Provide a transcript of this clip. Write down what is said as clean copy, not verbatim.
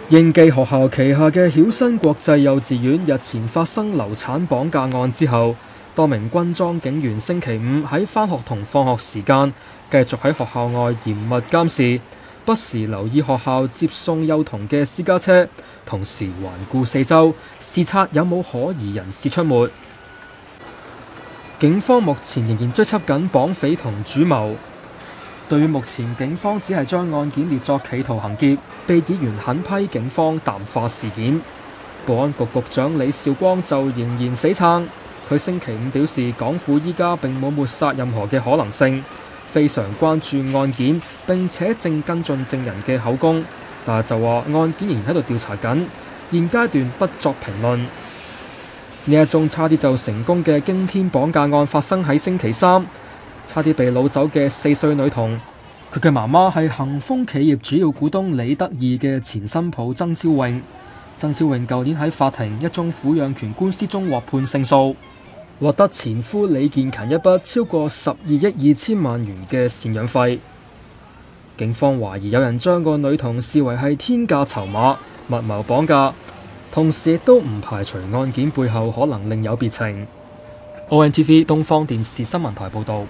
英基學校旗下嘅曉新國際幼稚園日前發生流產綁架案之後，多名軍裝警員星期五喺返學同放學時間繼續喺學校外嚴密監視，不時留意學校接送幼童嘅私家車，同時環顧四周，視察有冇可疑人士出沒。警方目前仍然追緝緊綁匪同主謀。對於目前警方只係將案件列作企圖行劫，被議員狠批警方淡化事件。保安局局長李少光就仍然死撐，佢星期五表示，港府依家並冇抹殺任何嘅可能性，非常關注案件，並且正跟進證人嘅口供，但係就話案件仍然喺度調查緊，現階段不作評論。呢一宗差啲就成功嘅驚天綁架案發生喺星期三。差啲被擄走嘅4歲女童，佢嘅媽媽係恒豐企業主要股東李德義嘅前新抱曾超穎。曾超穎舊年喺法庭一宗撫養權官司中獲判勝訴，獲得前夫李建勤一筆超過12億2千萬元嘅贍養費。警方懷疑有人將個女童視為係天價籌碼，密謀綁架，同時亦都唔排除案件背後可能另有別情。ONTV 東方電視新聞台報導。